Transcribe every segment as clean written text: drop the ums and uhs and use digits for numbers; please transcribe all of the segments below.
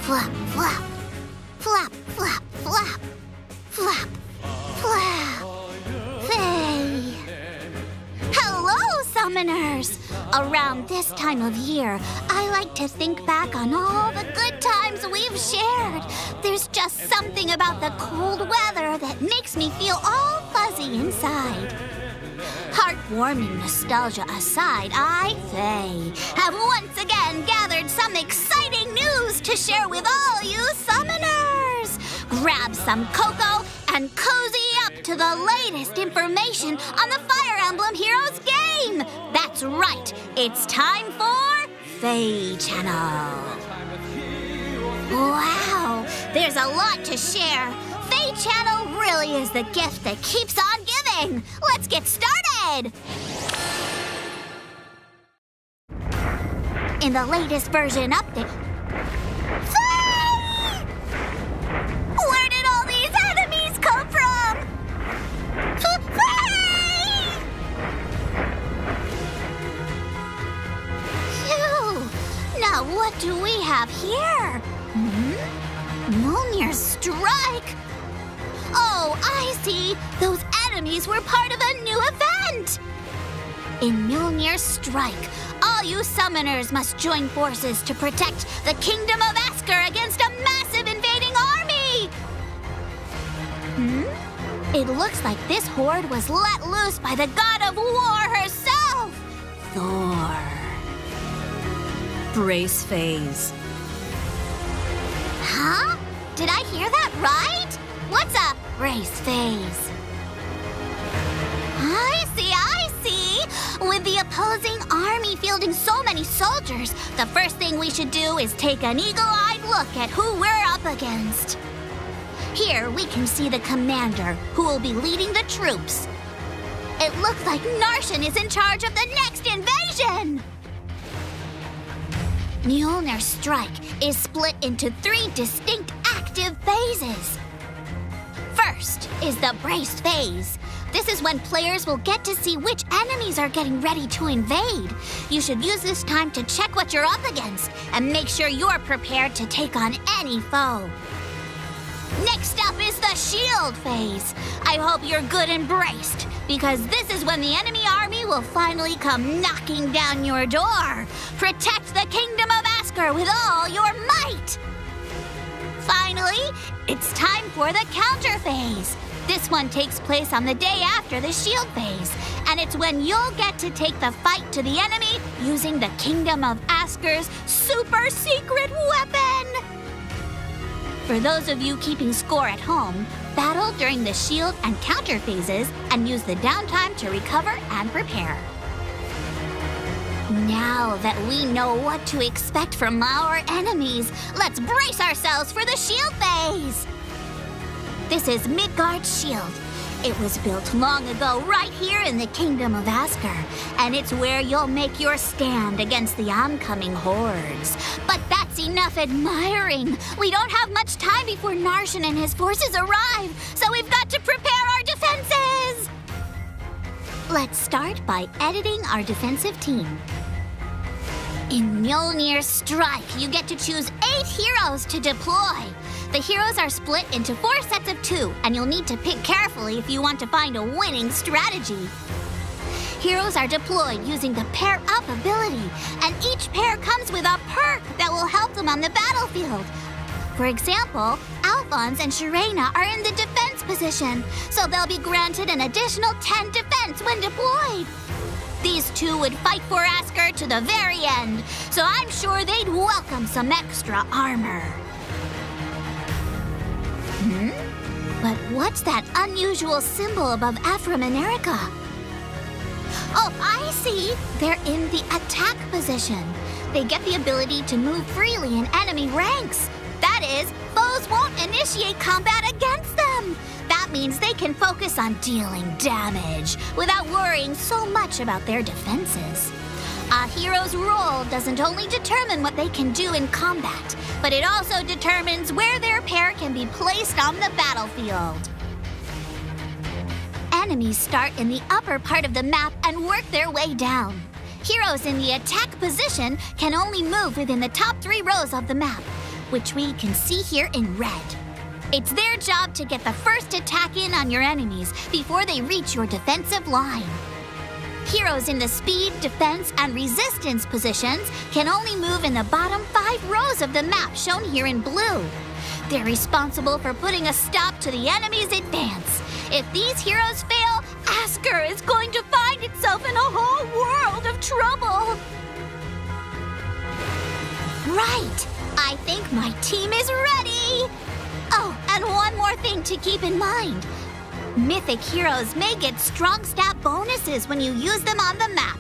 Flap, flap. Flap, flap, flap. Flap, flap. Faye. Hello, summoners! Around this time of year, I like to think back on all the good times we've shared. There's just something about the cold weather that makes me feel all fuzzy inside. Heartwarming nostalgia aside, I, Faye, have once again gathered some exciting news to share with all you summoners. Grab some cocoa and cozy up to the latest information on the Fire Emblem Heroes game. That's right, it's time for Faye Channel. Wow, there's a lot to share. Faye Channel really is the gift that keeps on giving. Let's get started! In the latest version update... Faye! Where did all these enemies come from? Faye! Phew! Now what do we have here? Mjolnir's strike! Oh, I see! Those enemies were part of a new event! In Mjolnir's strike, all you summoners must join forces to protect the Kingdom of Asker against a massive invading army! It looks like this horde was let loose by the god of war herself, Thor. Brace phase. Huh? Did I hear that right? What's a brace phase? I see! With the opposing army fielding so many soldiers, the first thing we should do is take an eagle-eyed look at who we're up against. Here we can see the commander, who will be leading the troops. It looks like Jahren is in charge of the next invasion! Mjolnir's strike is split into 3 distinct active phases. First is the brace phase. This is when players will get to see which enemies are getting ready to invade. You should use this time to check what you're up against and make sure you're prepared to take on any foe. Next up is the shield phase. I hope you're good and braced, because this is when the enemy army will finally come knocking down your door. Protect the Kingdom of Asker with all your might! Finally, it's time for the counter phase. This one takes place on the day after the shield phase, and it's when you'll get to take the fight to the enemy using the Kingdom of Asker's super secret weapon! For those of you keeping score at home, battle during the shield and counter phases and use the downtime to recover and prepare. Now that we know what to expect from our enemies, let's brace ourselves for the shield phase! This is Midgard's shield. It was built long ago right here in the Kingdom of Asker, and it's where you'll make your stand against the oncoming hordes. But that's enough admiring. We don't have much time before Jahren and his forces arrive, so we've got to prepare our defenses! Let's start by editing our defensive team. In Mjolnir's strike, you get to choose 8 heroes to deploy. The heroes are split into 4 sets of 2, and you'll need to pick carefully if you want to find a winning strategy. Heroes are deployed using the Pair Up ability, and each pair comes with a perk that will help them on the battlefield. For example, Alphonse and Sharena are in the defense position, so they'll be granted an additional 10 defense when deployed. These 2 would fight for Asker to the very end, so I'm sure they'd welcome some extra armor. But what's that unusual symbol above Ephraim and Erica? Oh, I see! They're in the attack position. They get the ability to move freely in enemy ranks. That is, foes won't initiate combat against them. That means they can focus on dealing damage without worrying so much about their defenses. A hero's role doesn't only determine what they can do in combat, but it also determines where their pair can be placed on the battlefield. Enemies start in the upper part of the map and work their way down. Heroes in the attack position can only move within the top 3 rows of the map. which we can see here in red. It's their job to get the first attack in on your enemies before they reach your defensive line. Heroes in the speed, defense, and resistance positions can only move in the bottom 5 rows of the map shown here in blue. They're responsible for putting a stop to the enemy's advance. If these heroes fail, Asker is going to find itself in a whole world of trouble. Right, I think my team is ready. Oh, and one more thing to keep in mind. Mythic heroes may get strong stat bonuses when you use them on the map.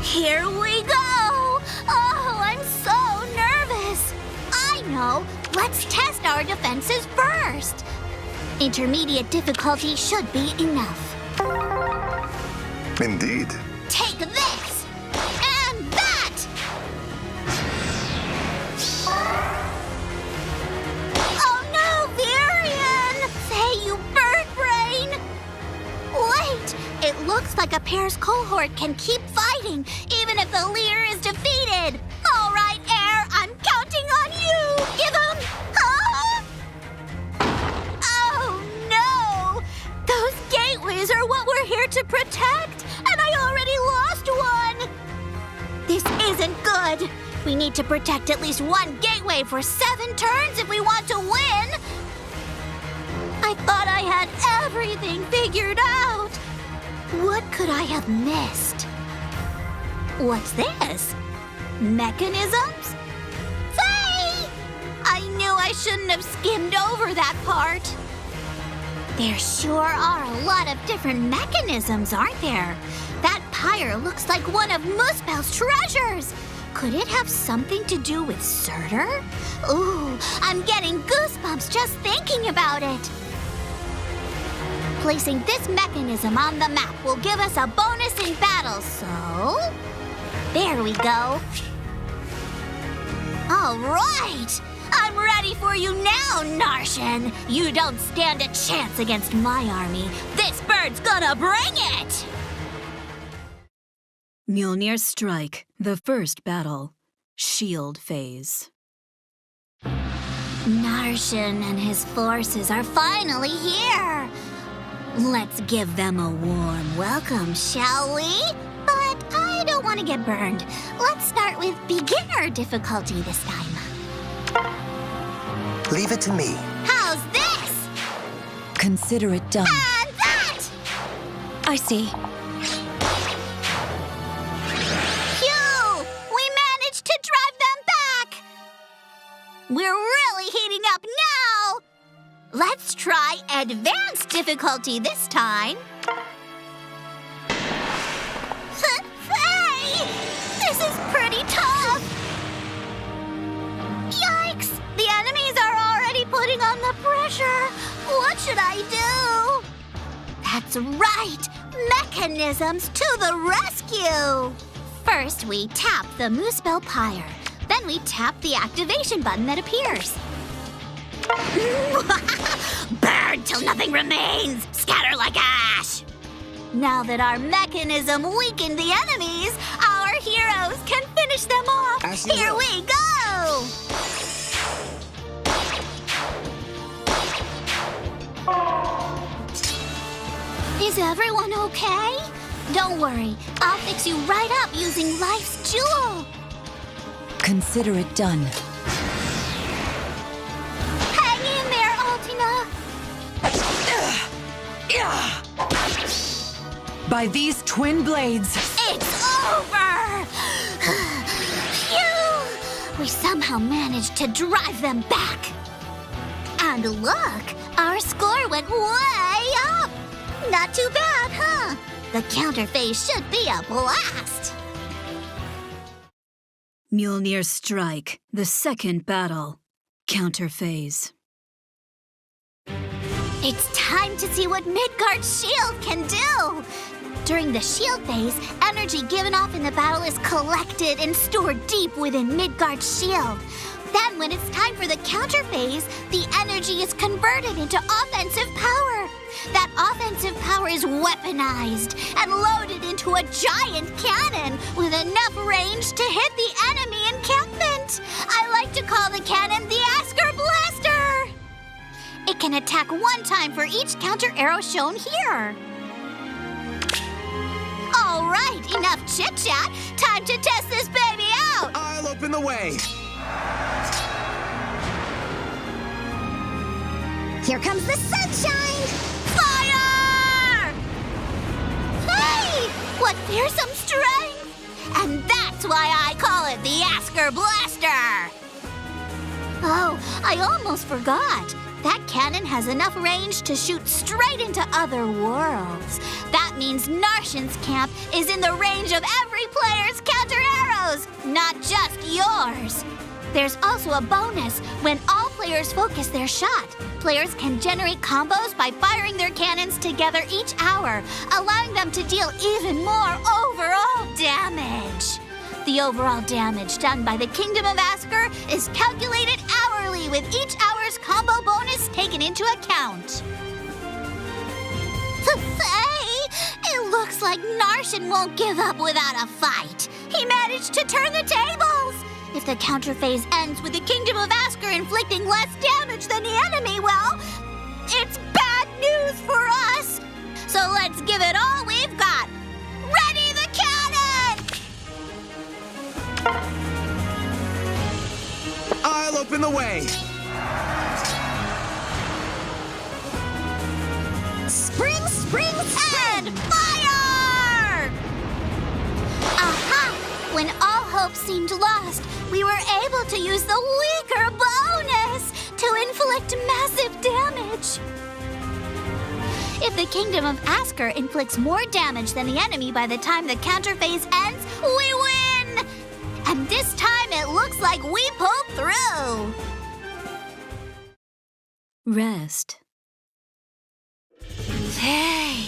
Here we go! Oh, I'm so nervous. I know. Let's test our defenses first. Intermediate difficulty should be enough. Indeed. Take this! And that! Oh no, Varian! Say, you bird brain! Wait! It looks like a pair's cohort can keep fighting, even if the leader is defeated! All right, Air, I'm counting on you! Give him... Huh? Oh no! Those gateways are what we're here to protect, and I already lost one! This isn't good. We need to protect at least one gateway for 7 turns if we want to win. I thought I had everything figured out. What could I have missed? What's this? Mechanisms? Say! I knew I shouldn't have skimmed over that part. There sure are a lot of different mechanisms, aren't there? That pyre looks like one of Muspel's treasures. Could it have something to do with Surtur? Ooh, I'm getting goosebumps just thinking about it. Placing this mechanism on the map will give us a bonus in battle, so... There we go. All right! I'm ready for you now, Narshan! You don't stand a chance against my army. This bird's gonna bring it! Mjolnir's Strike, the first battle. Shield phase. Narshan and his forces are finally here! Let's give them a warm welcome, shall we? But I don't want to get burned. Let's start with beginner difficulty this time. Leave it to me. How's this? Consider it done. And that! I see. Phew! We managed to drive them back! We're really heating up now! Let's try advanced difficulty this time. Hey! This is pretty tough! Yikes! The enemies are already putting on the pressure. What should I do? That's right! Mechanisms to the rescue! First, we tap the Muspel Pyre. Then we tap the activation button that appears. Burn till nothing remains! Scatter like ash! Now that our mechanism weakened the enemies, our heroes can finish them off! As you Here will. we go! Is everyone okay? Don't worry, I'll fix you right up using Life's Jewel! Consider it done. Hang in there, Altina! By these twin blades. It's over! Phew! We somehow managed to drive them back. And look, our score went way up! Not too bad, huh? The counter phase should be a blast! Mjolnir's Strike, the second battle. Counter phase. It's time to see what Midgard's shield can do! During the shield phase, energy given off in the battle is collected and stored deep within Midgard's shield. Then, when it's time for the counter phase, the energy is converted into offensive power. That offensive power is weaponized and loaded into a giant cannon with enough range to hit the enemy encampment. I like to can attack one time for each counter arrow shown here. All right, enough chit-chat. Time to test this baby out. I'll open the way. Here comes the sunshine! Fire! Hey! What fearsome strength! And that's why I call it the Asker Blaster! Oh, I almost forgot. That cannon has enough range to shoot straight into other worlds. That means Narshen's camp is in the range of every player's counter arrows, not just yours. There's also a bonus when all players focus their shot. Players can generate combos by firing their cannons together each hour, allowing them to deal even more overall damage. The overall damage done by the Kingdom of Asker is calculated hourly with each hour's combo bonus taken into account. Hey, it looks like Narshen won't give up without a fight. He managed to turn the tables. If the counter phase ends with the Kingdom of Asker inflicting less damage than the enemy, well, it's bad news for us. So let's give it all we've got. Ready the cannon! I'll open the way. Spring, spring, and fire! Aha! When all hope seemed lost, we were able to use the weaker bonus to inflict massive damage. If the Kingdom of Asker inflicts more damage than the enemy by the time the counter phase ends, we win! And this time it looks like we pulled through. Rest. Hey!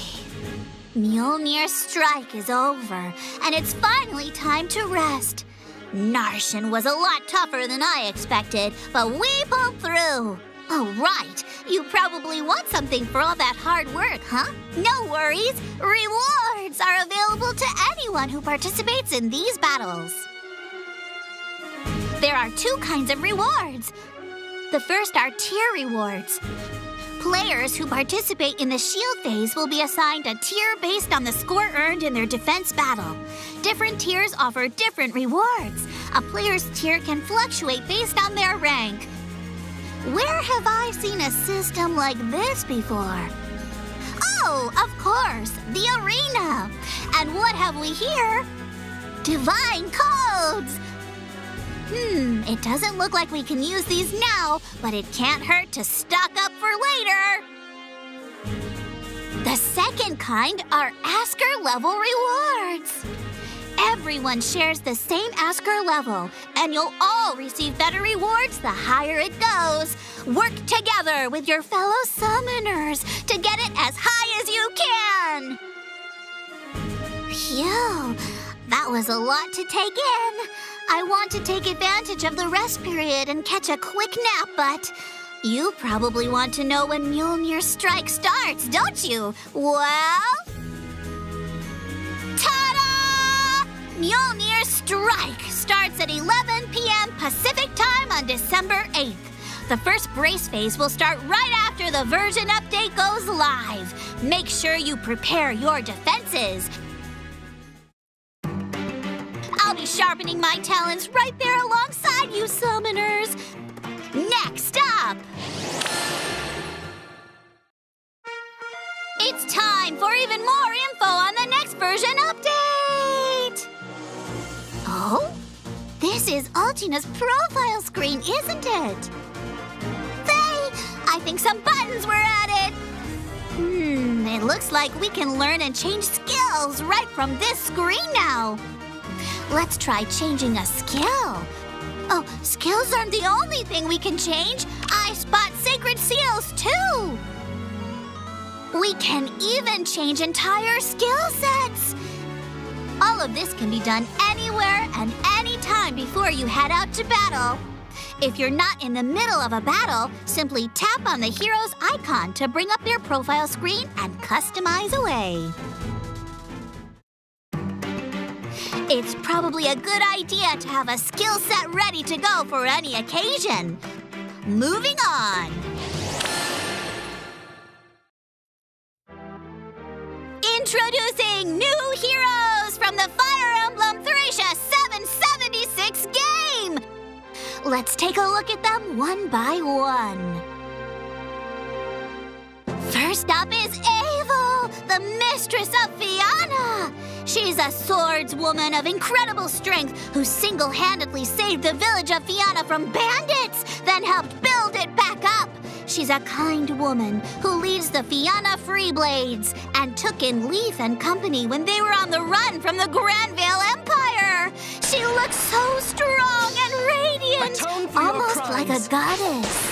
Mjolnir's strike is over, and it's finally time to rest. Narshen was a lot tougher than I expected, but we pulled through. Oh, right. You probably want something for all that hard work, huh? No worries. Rewards are available to anyone who participates in these battles. There are two kinds of rewards. The first are tier rewards. Players who participate in the shield phase will be assigned a tier based on the score earned in their defense battle. Different tiers offer different rewards. A player's tier can fluctuate based on their rank. Where have I seen a system like this before? Oh, of course, the arena. And what have we here? Divine codes! It doesn't look like we can use these now, but it can't hurt to stock up for later. The second kind are Asker level rewards. Everyone shares the same Asker level, and you'll all receive better rewards the higher it goes. Work together with your fellow summoners to get it as high as you can. Phew, that was a lot to take in. I want to take advantage of the rest period and catch a quick nap, but you probably want to know when Mjolnir's strike starts, don't you? Well, ta-da! Mjolnir's strike starts at 11 p.m. Pacific time on December 8th. The first brace phase will start right after the version update goes live. Make sure you prepare your defenses. I'll be sharpening my talents right there alongside you, summoners. Next up, it's time for even more info on the next version update. Oh, this is Altina's profile screen, isn't it? Hey, I think some buttons were added. It looks like we can learn and change skills right from this screen now. Let's try changing a skill. Oh, skills aren't the only thing we can change. I spot sacred seals, too. We can even change entire skill sets. All of this can be done anywhere and anytime before you head out to battle. If you're not in the middle of a battle, simply tap on the hero's icon to bring up their profile screen and customize away. It's probably a good idea to have a skill set ready to go for any occasion. Moving on. summoning new heroes from the Fire Emblem Thracia 776 game! Let's take a look at them one by one. First up is Eivor, the mistress of Fianna. She's a swordswoman of incredible strength who single-handedly saved the village of Fianna from bandits, then helped build it back up. She's a kind woman who leads the Fianna Freeblades and took in Leith and company when they were on the run from the Granvale Empire. She looks so strong and radiant, Atone for your almost like a crimes. goddess.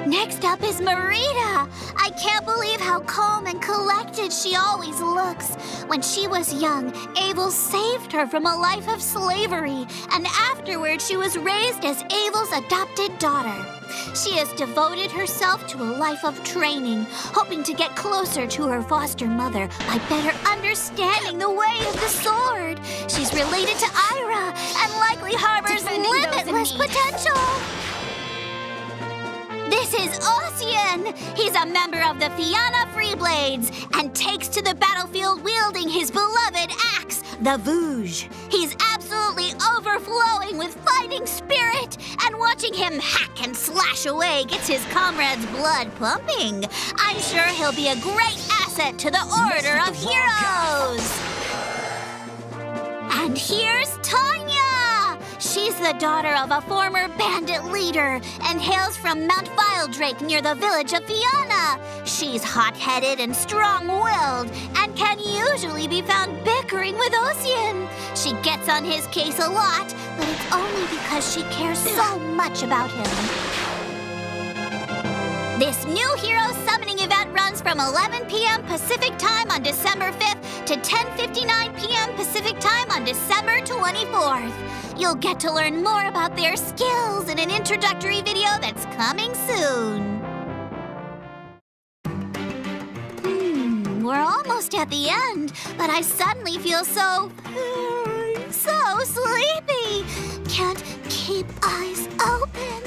Next up is Marita. I can't believe how calm and collected she always looks. When she was young, Abel saved her from a life of slavery, and afterward she was raised as Abel's adopted daughter. She has devoted herself to a life of training, hoping to get closer to her foster mother by better understanding the way of the sword. She's related to Ira and likely harbors Defending those in limitless need. potential. This is Ossian. He's a member of the Fianna Freeblades and takes to the battlefield wielding his beloved axe, the Vouge. He's absolutely overflowing with fighting spirit, and watching him hack and slash away gets his comrades' blood pumping. I'm sure he'll be a great asset to the Order of Heroes. And here's Tanya. She's the daughter of a former bandit leader and hails from Mount Viledrake near the village of Fianna. She's hot-headed and strong-willed and can usually be found bickering with Ossian. She gets on his case a lot, but it's only because she cares so much about him. This new hero summoning event runs from 11 p.m. Pacific Time on December 5th to 10:59 p.m. Pacific Time on December 24th. You'll get to learn more about their skills in an introductory video that's coming soon. We're almost at the end, but I suddenly feel so sleepy. Can't keep eyes open.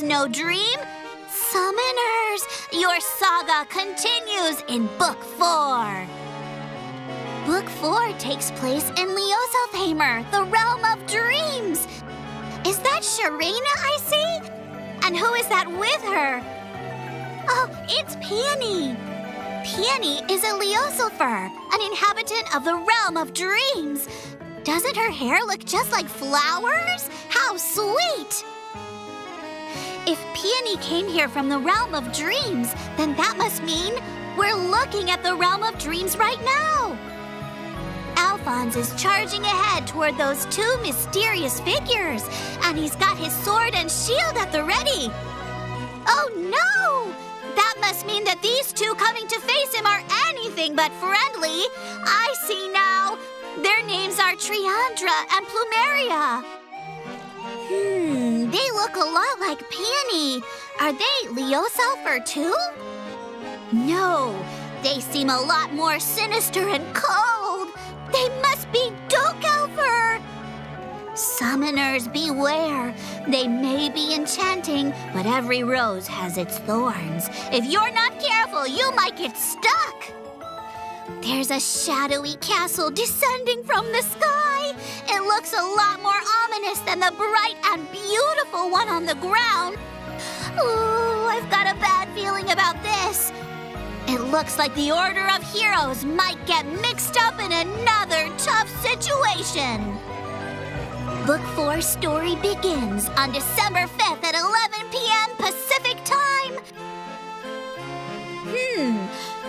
No dream. Summoners, your saga continues in Book 4. Book 4 takes place in Leoselfheimer, the realm of dreams. Is that Sharena I see? And who is that with her? Oh, it's Peony. Peony is a Leoselfer, an inhabitant of the realm of dreams. Doesn't her hair look just like flowers? How sweet! If Peony came here from the realm of dreams, then that must mean we're looking at the realm of dreams right now. Alphonse is charging ahead toward those two mysterious figures, and he's got his sword and shield at the ready. Oh no! That must mean that these two coming to face him are anything but friendly. I see now. Their names are Triandra and Plumeria. They look a lot like Peony. Are they Leo Sulfur too? No, they seem a lot more sinister and cold. They must be Dukelfer. Summoners, beware. They may be enchanting, but every rose has its thorns. If you're not careful, you might get stuck. There's a shadowy castle descending from the sky. It looks a lot more ominous than the bright and beautiful one on the ground. Ooh, I've got a bad feeling about this. It looks like the Order of Heroes might get mixed up in another tough situation. Book 4's story begins on December 5th at 11 p.m. Pacific Time.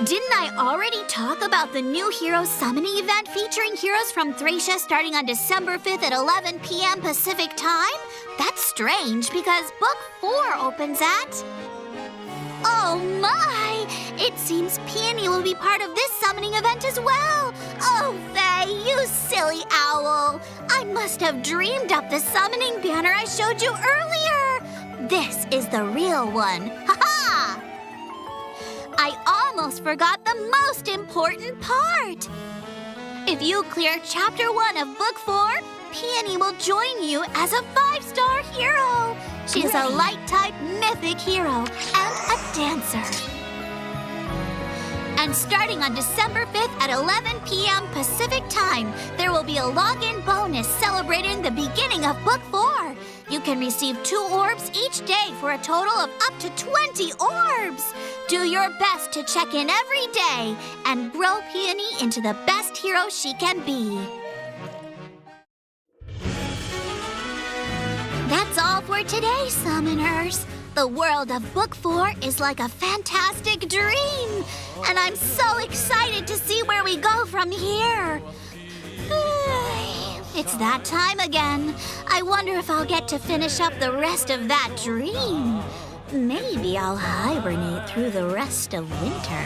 Didn't I already talk about the new Hero Summoning event featuring heroes from Thracia starting on December 5th at 11 p.m. Pacific Time? That's strange because Book 4 opens at... Oh my! It seems Peony will be part of this summoning event as well. Oh, Faye, you silly owl. I must have dreamed up the summoning banner I showed you earlier. This is the real one. Ha-ha! I almost forgot the most important part. If you clear Chapter 1 of Book 4, Peony will join you as a 5-star hero. She is a light-type mythic hero and a dancer. And starting on December 5th at 11 p.m. Pacific Time, there will be a login bonus celebrating the beginning of Book 4. You can receive 2 orbs each day for a total of up to 20 orbs. Do your best to check in every day and grow Peony into the best hero she can be. That's all for today, Summoners. The world of Book 4 is like a fantastic dream, and I'm so excited to see where we go from here. It's that time again. I wonder if I'll get to finish up the rest of that dream. Maybe I'll hibernate through the rest of winter.